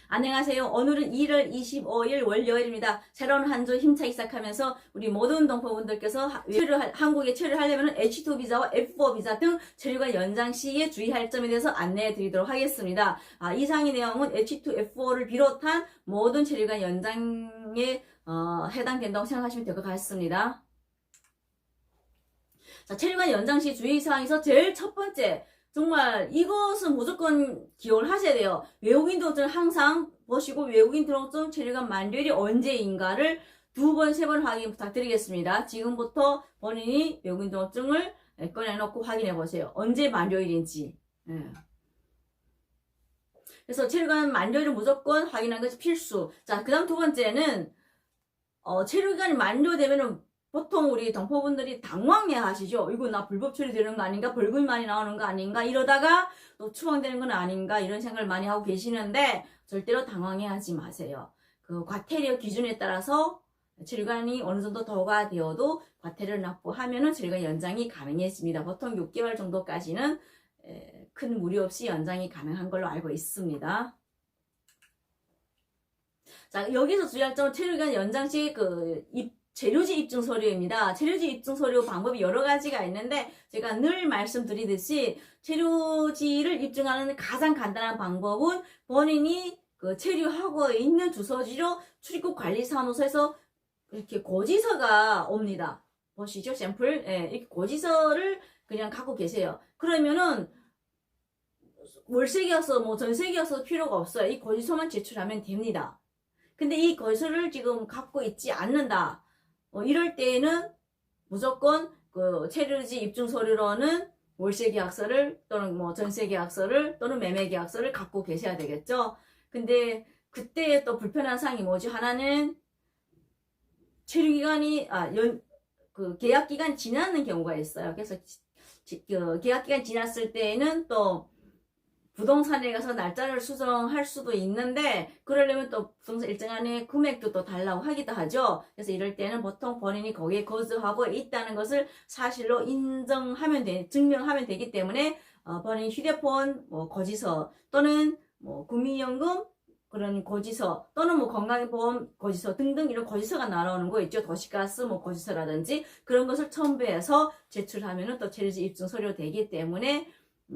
안녕하세요. 오늘은 1월 25일 월요일입니다. 새로운 한 주 힘차게 시작하면서 우리 모든 동포분들께서 한국에 체류하려면 H2 비자와 F4 비자 등 체류가 연장 시에 주의할 점에 대해서 안내해 드리도록 하겠습니다. 이상의 내용은 H2, F4를 비롯한 모든 체류가 연장에 해당된다고 생각하시면 될 것 같습니다. 자, 체류관 연장 시 주의사항에서 제일 첫 번째, 정말 이것은 무조건 기억을 하셔야 돼요. 외국인 등록증을 항상 보시고 외국인 등록증 체류관 만료일이 언제인가를 2번, 3번 확인 부탁드리겠습니다. 지금부터 본인이 외국인 등록증을 꺼내놓고 확인해 보세요. 언제 만료일인지. 그래서 체류관 만료일은 무조건 확인하는 것이 필수. 자, 그 다음 두 번째는 체류기간이 만료되면은 보통 우리 동포분들이 당황해 하시죠. 이거 나 불법 처리되는 거 아닌가? 벌금이 많이 나오는 거 아닌가? 이러다가 또 추방되는 건 아닌가? 이런 생각을 많이 하고 계시는데 절대로 당황해 하지 마세요. 그 과태료 기준에 따라서 체류관이 어느 정도 도가 되어도 과태료를 납부하면은 체류관 연장이 가능해집니다. 보통 6개월 정도까지는 큰 무리 없이 연장이 가능한 걸로 알고 있습니다. 자, 여기서 주의할 점은 체류기간 연장 시 체류지 입증 서류입니다. 체류지 입증 서류 방법이 여러 가지가 있는데 제가 늘 말씀드리듯이 체류지를 입증하는 가장 간단한 방법은 본인이 체류하고 있는 주소지로 출입국 관리사무소에서 이렇게 고지서가 옵니다. 보시죠, 샘플. 이렇게 고지서를 그냥 갖고 계세요. 그러면은 월세계약서, 전세계약서 필요가 없어요. 이 고지서만 제출하면 됩니다. 근데 이 고지서를 지금 갖고 있지 않는다. 이럴 때에는 무조건 체류지 입증 서류로는 월세계약서를 또는 전세계약서를 또는 매매계약서를 갖고 계셔야 되겠죠. 근데 그때 또 불편한 사항이 뭐지? 하나는 체류기간이 계약기간 지나는 경우가 있어요. 그래서 계약기간 지났을 때에는 또 부동산에 가서 날짜를 수정할 수도 있는데 그러려면 또 부동산 일정안에 금액도 또 달라고 하기도 하죠. 그래서 이럴 때는 보통 본인이 거기에 거주하고 있다는 것을 사실로 증명하면 되기 때문에 본인 휴대폰 고지서 또는 국민연금 그런 고지서 또는 건강보험 고지서 등등 이런 고지서가 나오는 거 있죠. 도시가스 고지서라든지 그런 것을 첨부해서 제출하면은 또 체류지 입증 서류 되기 때문에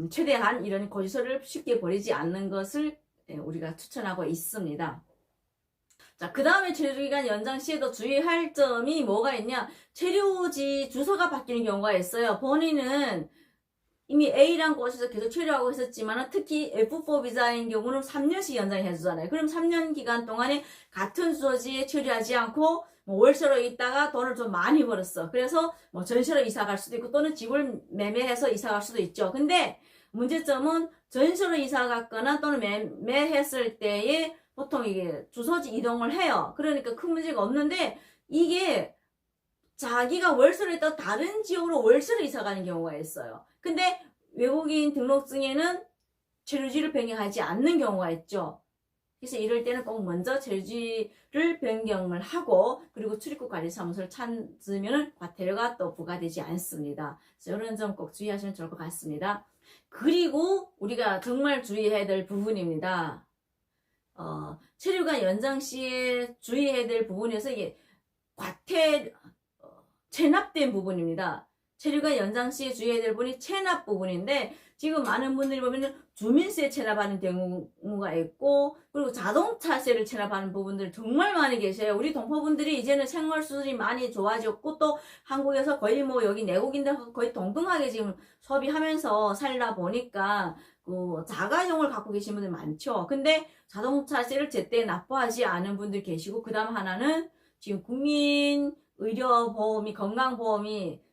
최대한 이런 고지서를 쉽게 버리지 않는 것을 우리가 추천하고 있습니다. 자, 그 다음에 체류기간 연장 시에도 주의할 점이 뭐가 있냐? 체류지 주소가 바뀌는 경우가 있어요. 본인은 이미 A란 곳에서 계속 체류하고 있었지만 특히 F4 비자인 경우는 3년씩 연장해 주잖아요. 그럼 3년 기간 동안에 같은 주소지에 체류하지 않고 월세로 있다가 돈을 좀 많이 벌었어. 그래서 전세로 이사 갈 수도 있고 또는 집을 매매해서 이사 갈 수도 있죠. 근데 문제점은 전세로 이사 갔거나 또는 매매했을 때에 보통 이게 주소지 이동을 해요. 그러니까 큰 문제가 없는데 이게 자기가 월세로 있다가 다른 지역으로 월세로 이사 가는 경우가 있어요. 근데 외국인 등록증에는 체류지를 변경하지 않는 경우가 있죠. 그래서 이럴 때는 꼭 먼저 체류지를 변경을 하고 그리고 출입국관리사무소를 찾으면 과태료가 또 부과되지 않습니다. 그래서 이런 점 꼭 주의하시면 좋을 것 같습니다. 그리고 우리가 정말 주의해야 될 부분입니다. 체류관 연장 시에 주의해야 될 부분에서 이게 체납된 부분입니다. 체류관 연장 시에 주의해야 될 부분이 체납 부분인데 지금 많은 분들이 보면 주민세 체납하는 경우가 있고 그리고 자동차세를 체납하는 부분들 정말 많이 계세요. 우리 동포분들이 이제는 생활 수준이 많이 좋아졌고 또 한국에서 거의 여기 내국인들 거의 동등하게 지금 소비하면서 살다 보니까 자가용을 갖고 계신 분들 많죠. 근데 자동차세를 제때 납부하지 않은 분들 계시고 그 다음 하나는 지금 국민 의료보험이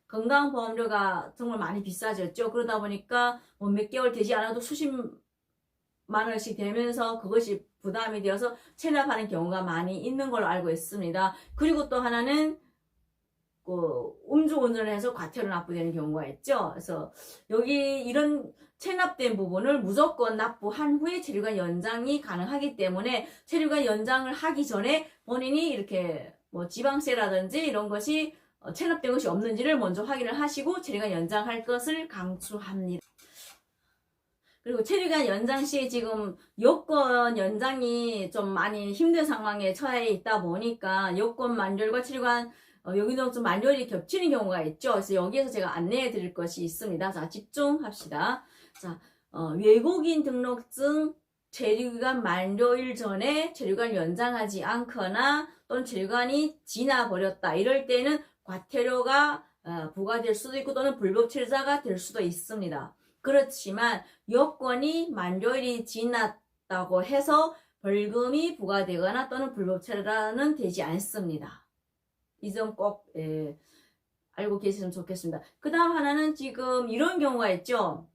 건강보험료가 정말 많이 비싸졌죠. 그러다 보니까 몇 개월 되지 않아도 수십만 원씩 되면서 그것이 부담이 되어서 체납하는 경우가 많이 있는 걸로 알고 있습니다. 그리고 또 하나는 음주운전을 해서 과태료 납부되는 경우가 있죠. 그래서 여기 이런 체납된 부분을 무조건 납부한 후에 체류관 연장이 가능하기 때문에 체류관 연장을 하기 전에 본인이 이렇게 지방세라든지 이런 것이 체납된 것이 없는지를 먼저 확인을 하시고 체류관 연장할 것을 강추합니다. 그리고 체류기간 연장 시에 지금 여권 연장이 좀 많이 힘든 상황에 처해 있다 보니까 여권 만료일과 체류기간 여기는 좀 만료일이 겹치는 경우가 있죠. 그래서 여기에서 제가 안내해 드릴 것이 있습니다. 자, 집중합시다. 자, 외국인 등록증 체류기간 만료일 전에 체류기간 연장하지 않거나 또는 체류기간이 지나버렸다. 이럴 때는 과태료가 부과될 수도 있고 또는 불법 체류자가 될 수도 있습니다. 그렇지만 여권이 만료일이 지났다고 해서 벌금이 부과되거나 또는 불법 체류자는 되지 않습니다. 이 점 꼭 알고 계시면 좋겠습니다. 그 다음 하나는 지금 이런 경우가 있죠.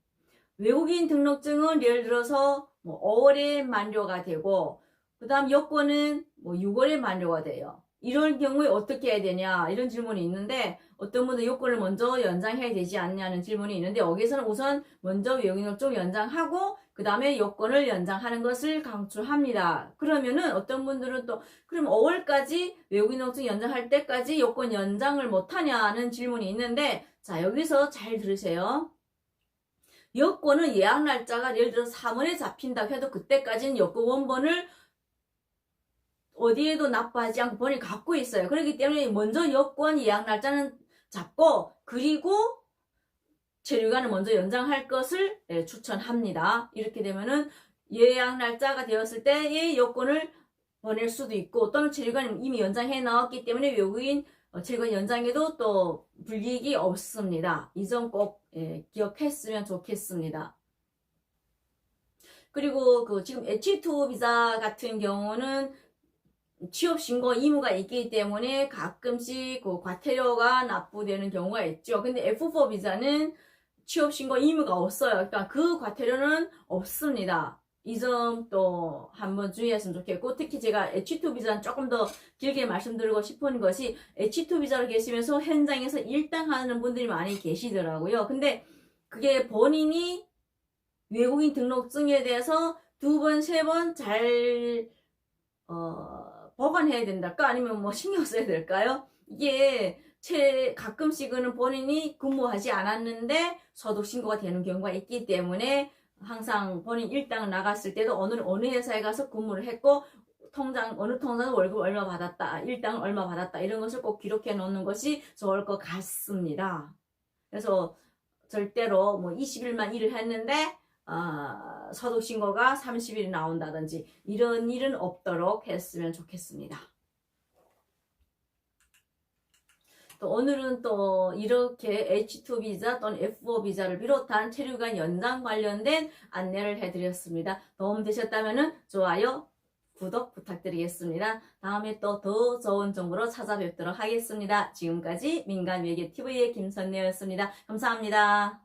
외국인 등록증은 예를 들어서 뭐 5월에 만료가 되고 그 다음 여권은 뭐 6월에 만료가 돼요. 이런 경우에 어떻게 해야 되냐 이런 질문이 있는데 어떤 분들 여권을 먼저 연장해야 되지 않냐는 질문이 있는데 여기서는 우선 먼저 외국인 등록증 연장하고 그 다음에 여권을 연장하는 것을 강추합니다. 그러면은 어떤 분들은 또 그럼 5월까지 외국인 등록증 연장할 때까지 여권 연장을 못하냐는 질문이 있는데 자 여기서 잘 들으세요. 여권은 예약 날짜가 예를 들어 3월에 잡힌다고 해도 그때까지는 여권 원본을 어디에도 납부하지 않고 본인이 갖고 있어요. 그렇기 때문에 먼저 여권 예약 날짜는 잡고 그리고 체류기간을 먼저 연장할 것을 추천합니다. 이렇게 되면은 예약 날짜가 되었을 때의 여권을 보낼 수도 있고 또는 체류기간이 이미 연장해 나왔기 때문에 외국인 체류기간 연장에도 또 불이익이 없습니다. 이 점 꼭 기억했으면 좋겠습니다. 그리고 그 지금 H2 비자 같은 경우는 취업 신고 의무가 있기 때문에 가끔씩 그 과태료가 납부되는 경우가 있죠. 근데 F4 비자는 취업 신고 의무가 없어요. 그러니까 그 과태료는 없습니다. 이 점 또 한번 주의했으면 좋겠고 특히 제가 H2 비자는 조금 더 길게 말씀드리고 싶은 것이 H2 비자로 계시면서 현장에서 일당하는 분들이 많이 계시더라고요. 근데 그게 본인이 외국인 등록증에 대해서 2번, 3번 잘 보관해야 된달까? 아니면 뭐 신경 써야 될까요? 이게 가끔씩은 본인이 근무하지 않았는데 소득 신고가 되는 경우가 있기 때문에 항상 본인 일당 나갔을 때도 어느 회사에 가서 근무를 했고 어느 통장은 월급 얼마 받았다, 일당은 얼마 받았다 이런 것을 꼭 기록해 놓는 것이 좋을 것 같습니다. 그래서 절대로 뭐 20일만 일을 했는데 소득 신고가 30일이 나온다든지 이런 일은 없도록 했으면 좋겠습니다. 또 오늘은 또 이렇게 H2 비자 또는 F4 비자를 비롯한 체류기간 연장 관련된 안내를 해드렸습니다. 도움되셨다면 좋아요, 구독 부탁드리겠습니다. 다음에 또 더 좋은 정보로 찾아뵙도록 하겠습니다. 지금까지 민간외교TV의 김선래였습니다. 감사합니다.